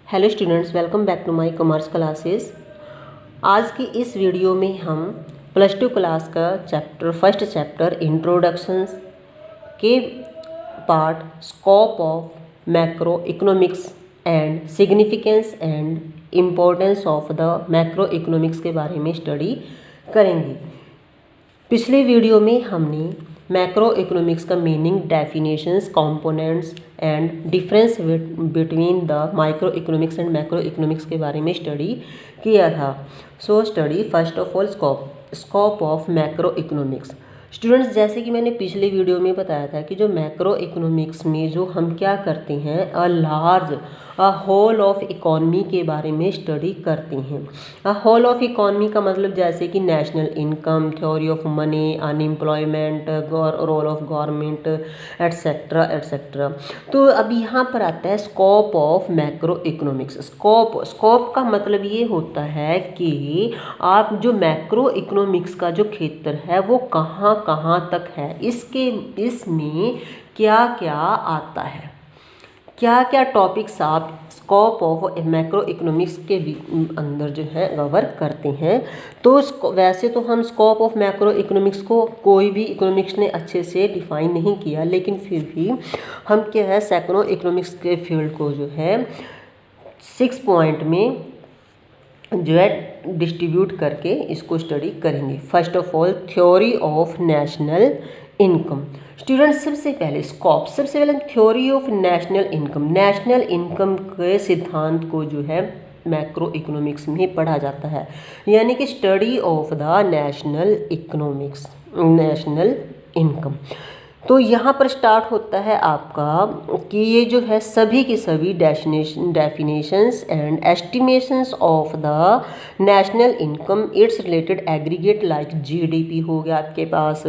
Hello students, welcome back to my commerce classes. आज की इस वीडियो में हम +2 क्लास का फर्स्ट चैप्टर इंट्रोडक्शंस के part scope of macroeconomics and significance and importance of the macroeconomics के बारे में स्टडी करेंगे। पिछले वीडियो में हमने मैक्रो इकोनॉमिक्स का meaning, definitions, components and difference between the microeconomics and macroeconomics के बारे में स्टडी किया था। So study first of all scope of macro economics. Students, जैसे कि मैंने पिछले वीडियो में बताया था कि जो मैक्रो इकोनॉमिक्स में जो हम क्या करते हैं, होल ऑफ इकॉनमी के बारे में स्टडी करते हैं। होल ऑफ इकॉनमी का मतलब जैसे कि national income, theory of money, unemployment, role of government, etcetera etcetera. तो अब यहाँ पर आता है scope of macroeconomics. Scope का मतलब ये होता है कि आप जो मैक्रो इकोनॉमिक्स का जो क्षेत्र है वो कहाँ कहाँ तक है, इसमें क्या क्या आता है, क्या क्या टॉपिक्स आप स्कोप ऑफ मैक्रो इकोनॉमिक्स के अंदर जो है कवर करते हैं। तो वैसे तो हम स्कोप ऑफ मैक्रो इकोनॉमिक्स को कोई भी इकोनॉमिक्स ने अच्छे से डिफाइन नहीं किया, लेकिन फिर भी हम क्या है सैकड़ों इकोनॉमिक्स के फील्ड को जो है 6 पॉइंट में जो है डिस्ट्रीब्यूट करके इसको स्टडी करेंगे। First of all theory of national income. Students, सबसे पहले थ्योरी ऑफ नेशनल इनकम के सिद्धांत को जो है मैक्रो इकोनॉमिक्स में पढ़ा जाता है, यानी कि study of the national income. तो यहाँ पर स्टार्ट होता है आपका कि ये जो है सभी की सभी definitions and estimations of the national income, its related aggregate like GDP हो गया आपके पास।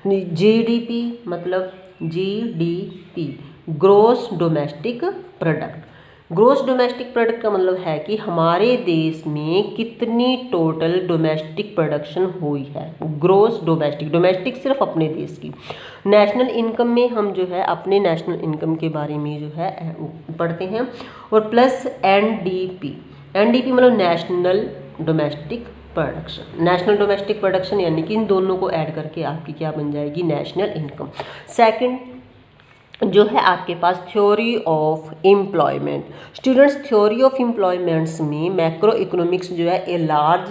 जीडीपी मतलब GDP gross domestic product. Gross domestic product का मतलब है कि हमारे देश में कितनी टोटल डोमेस्टिक प्रोडक्शन हुई है। ग्रोस डोमेस्टिक सिर्फ अपने देश की। नेशनल इनकम में हम जो है अपने नेशनल इनकम के बारे में जो है पढ़ते हैं, और प्लस एनडीपी मतलब नेशनल डोमेस्टिक प्रोडक्शन, यानी कि इन दोनों को ऐड करके आपकी क्या बन जाएगी, नेशनल इनकम। सेकंड जो है आपके पास theory of employment. Students, theory of employments में मैक्रो इकोनॉमिक्स जो है ए लार्ज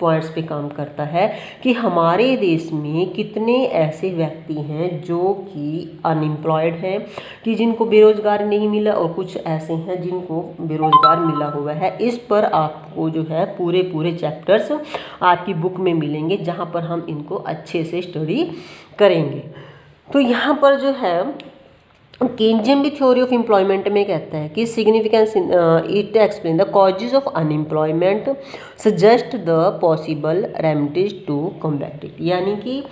पॉइंट्स पे काम करता है कि हमारे देश में कितने ऐसे व्यक्ति हैं जो कि अनएम्प्लॉयड हैं, कि जिनको बेरोजगार नहीं मिला, और कुछ ऐसे हैं जिनको बेरोजगार मिला हुआ है। इस पर आपको जो है पूरे चैप्टर्स आपकी बुक में मिलेंगे, जहाँ पर हम इनको अच्छे से स्टडी करेंगे। तो यहाँ पर जो है केंजियम भी थ्योरी ऑफ एम्प्लॉयमेंट में कहता है कि significance it explain the causes of unemployment, suggest the possible remedies to combat it. यानी कि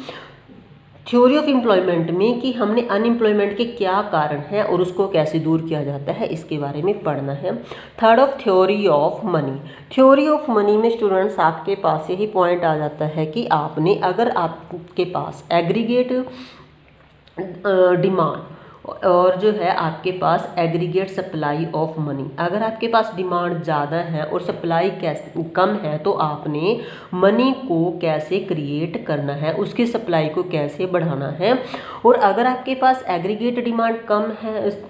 थ्योरी ऑफ एम्प्लॉयमेंट में कि हमने अनएम्प्लॉयमेंट के क्या कारण हैं और उसको कैसे दूर किया जाता है, इसके बारे में पढ़ना है। Third of theory of money. Theory of money में स्टूडेंट्स आपके पास यही पॉइंट आ जाता है कि अगर आपके पास एग्रीगेट डिमांड और जो है आपके पास एग्रीगेट सप्लाई ऑफ मनी, अगर आपके पास डिमांड ज़्यादा है और सप्लाई कम है, तो आपने मनी को कैसे क्रिएट करना है, उसकी सप्लाई को कैसे बढ़ाना है। और अगर आपके पास एग्रीगेट डिमांड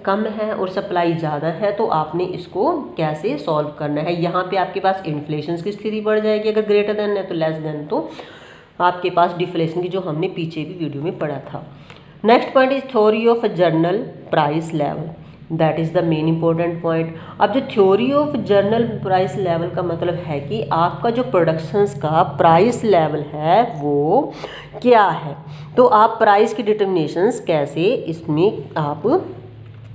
कम है और सप्लाई ज़्यादा है, तो आपने इसको कैसे सॉल्व करना है। यहाँ पे आपके पास इन्फ्लेशन की स्थिति बढ़ जाएगी, अगर ग्रेटर देन है तो लेस देन, तो आपके पास डिफ्लेशन की, जो हमने पीछे भी वीडियो में पढ़ा था। Next point is theory of journal price level, that is the main important point. अब जो theory of journal price level का मतलब है कि आपका जो प्रोडक्शंस का प्राइस लेवल है वो क्या है, तो आप प्राइस की डिटर्मिनेशंस कैसे इसमें आप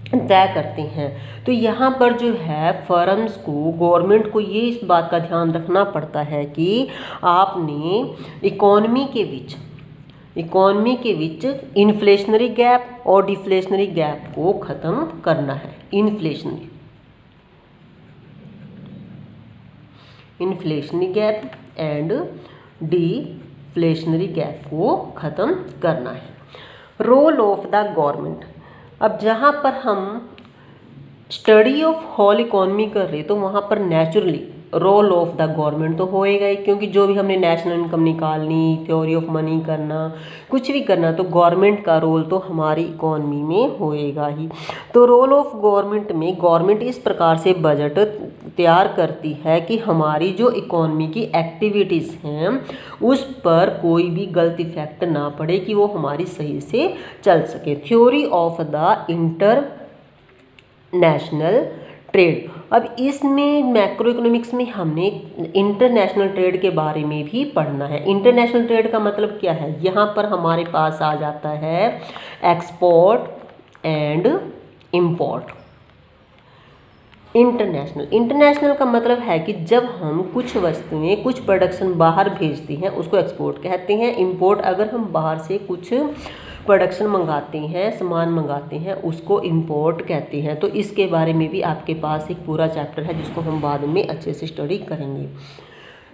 तय करते हैं। तो यहाँ पर जो है फर्म्स को, गवर्नमेंट को ये इस बात का ध्यान रखना पड़ता है कि आपने इकोनॉमी के बीच इन्फ्लेशनरी गैप और डिफ्लेशनरी गैप को ख़त्म करना है। Inflationary gap and deflationary gap को ख़त्म करना है। Role of the government. अब जहाँ पर हम स्टडी ऑफ होल इकोनॉमी कर रहे तो वहाँ पर naturally role of the government तो होएगा ही, क्योंकि जो भी हमने नेशनल इनकम निकालनी, थ्योरी ऑफ मनी करना, कुछ भी करना, तो गवर्नमेंट का रोल तो हमारी इकोनॉमी में होएगा ही। तो रोल ऑफ गवर्नमेंट में गवर्नमेंट इस प्रकार से बजट तैयार करती है कि हमारी जो इकोनॉमी की एक्टिविटीज़ हैं उस पर कोई भी गलत इफेक्ट ना पड़े, कि वो हमारी सही से चल सके। Theory of the international trade. अब इसमें मैक्रो इकोनॉमिक्स में हमने इंटरनेशनल ट्रेड के बारे में भी पढ़ना है। इंटरनेशनल ट्रेड का मतलब क्या है, यहाँ पर हमारे पास आ जाता है एक्सपोर्ट एंड इंपोर्ट। इंटरनेशनल का मतलब है कि जब हम कुछ वस्तुएं, कुछ प्रोडक्शन बाहर भेजते हैं उसको एक्सपोर्ट कहते हैं। इंपोर्ट अगर हम बाहर से कुछ प्रोडक्शन मंगाते हैं, सामान मंगाते हैं, उसको इंपोर्ट कहते हैं। तो इसके बारे में भी आपके पास एक पूरा चैप्टर है जिसको हम बाद में अच्छे से स्टडी करेंगे।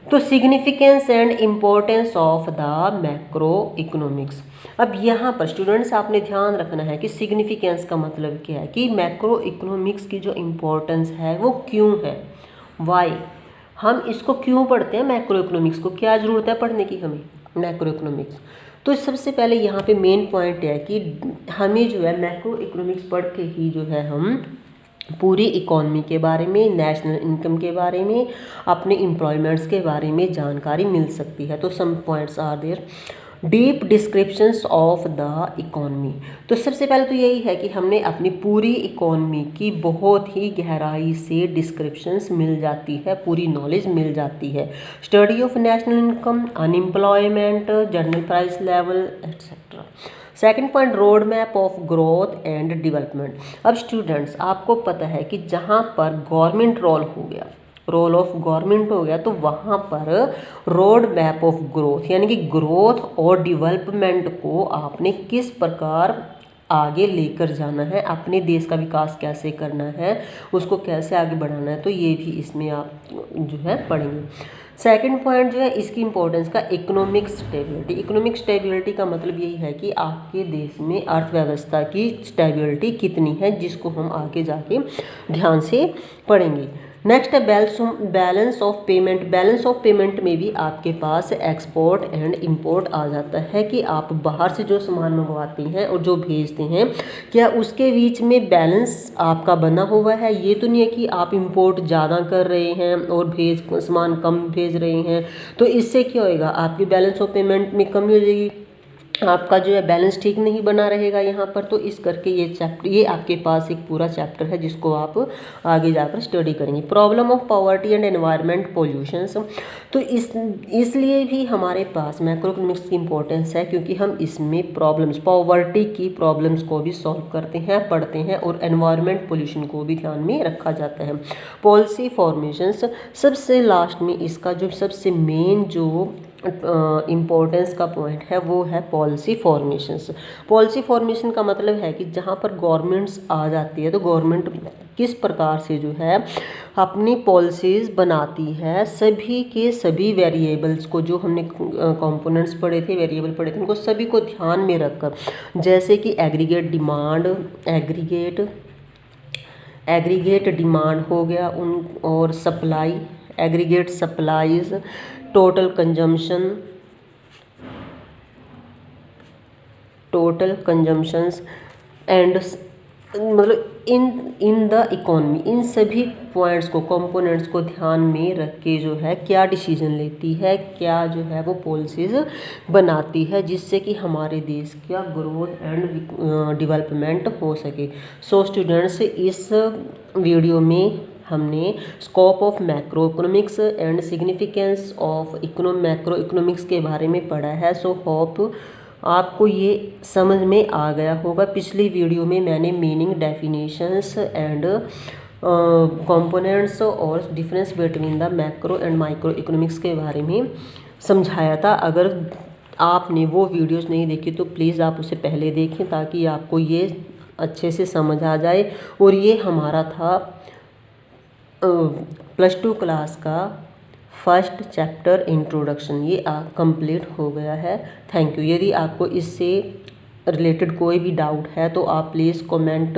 तो significance and importance of the macro economics. अब यहाँ पर स्टूडेंट्स आपने ध्यान रखना है कि सिग्निफिकेंस का मतलब क्या है, कि मैक्रो इकोनॉमिक्स की जो इम्पोर्टेंस है वो क्यों है, वाई, हम इसको क्यों पढ़ते हैं मैक्रो इकोनॉमिक्स को, क्या ज़रूरत है पढ़ने की हमें मैक्रो इकोनॉमिक्स। तो सबसे पहले यहाँ पे मेन पॉइंट है कि हमें जो है मैक्रो इकोनॉमिक्स पढ़ के ही जो है हम पूरी इकॉनमी के बारे में, नेशनल इनकम के बारे में, अपने एम्प्लॉयमेंट्स के बारे में जानकारी मिल सकती है। तो some points are there. Deep descriptions of the economy. तो सबसे पहले तो यही है कि हमने अपनी पूरी इकॉनमी की बहुत ही गहराई से डिस्क्रिप्शंस मिल जाती है, पूरी नॉलेज मिल जाती है। Study of national income, unemployment, general price level etcetera. Second point, road map of growth and development. अब स्टूडेंट्स आपको पता है कि जहाँ पर गवर्नमेंट रोल हो गया, रोल ऑफ गवर्नमेंट हो गया, तो वहाँ पर रोड मैप ऑफ ग्रोथ, यानी कि ग्रोथ और डेवलपमेंट को आपने किस प्रकार आगे लेकर जाना है, अपने देश का विकास कैसे करना है, उसको कैसे आगे बढ़ाना है, तो ये भी इसमें आप जो है पढ़ेंगे। सेकंड पॉइंट जो है इसकी इंपॉर्टेंस का, इकोनॉमिक स्टेबिलिटी। इकोनॉमिक स्टेबिलिटी का मतलब यही है कि आपके देश में अर्थव्यवस्था की स्टेबिलिटी कितनी है, जिसको हम आगे जाके ध्यान से पढ़ेंगे। नेक्स्ट है balance of payment. Balance of payment में भी आपके पास एक्सपोर्ट एंड इंपोर्ट आ जाता है, कि आप बाहर से जो सामान मंगवाते हैं और जो भेजते हैं, क्या उसके बीच में बैलेंस आपका बना हुआ है। ये तो नहीं है कि आप इंपोर्ट ज़्यादा कर रहे हैं और सामान कम भेज रहे हैं, तो इससे क्या होएगा, आपकी बैलेंस ऑफ पेमेंट में कमी हो जाएगी, आपका जो है बैलेंस ठीक नहीं बना रहेगा यहाँ पर। तो इस करके ये आपके पास एक पूरा चैप्टर है जिसको आप आगे जाकर स्टडी करेंगे। Problem of poverty and environment pollutions. तो इसलिए भी हमारे पास मैक्रो इकोनॉमिक्स की इंपॉर्टेंस है, क्योंकि हम इसमें प्रॉब्लम्स, पॉवर्टी की प्रॉब्लम्स को भी सॉल्व करते हैं, पढ़ते हैं, और एनवायरनमेंट पोल्यूशन को भी ध्यान में रखा जाता है। पॉलिसी फॉर्मेशंस, सबसे लास्ट में इसका जो सबसे मेन जो इम्पोर्टेंस का पॉइंट है वो है पॉलिसी फॉर्मेशंस। पॉलिसी फॉर्मेशन का मतलब है कि जहाँ पर गवर्नमेंट्स आ जाती है, तो गवर्नमेंट किस प्रकार से जो है अपनी पॉलिसीज़ बनाती है, सभी के सभी वेरिएबल्स को, जो हमने कंपोनेंट्स पढ़े थे, वेरिएबल पढ़े थे, उनको सभी को ध्यान में रखकर, जैसे कि एग्रीगेट डिमांड, एग्रीगेट डिमांड हो गया उन, और supply, aggregate supplies, total consumptions and, मतलब इन द इकोनॉमी, इन सभी पॉइंट्स को, कंपोनेंट्स को ध्यान में रख के जो है क्या डिसीजन लेती है, क्या जो है वो पॉलिसीज़ बनाती है, जिससे कि हमारे देश का ग्रोथ एंड डेवलपमेंट हो सके। सो स्टूडेंट्स, इस वीडियो में हमने scope of macroeconomics and significance of macroeconomics के बारे में पढ़ा है। सो होप आपको ये समझ में आ गया होगा। पिछली वीडियो में मैंने मीनिंग, डेफिनेशंस एंड कंपोनेंट्स और difference between the macro and micro economics के बारे में समझाया था। अगर आपने वो वीडियोस नहीं देखी तो प्लीज़ आप उसे पहले देखें, ताकि आपको ये अच्छे से समझ आ जाए। और ये हमारा था +2 क्लास का फर्स्ट चैप्टर इंट्रोडक्शन, ये कंप्लीट हो गया है। Thank you. यदि आपको इससे रिलेटेड कोई भी डाउट है तो आप प्लीज़ कमेंट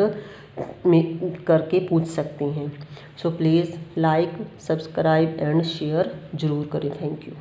में करके पूछ सकती हैं। So please like, subscribe and share ज़रूर करें। Thank you.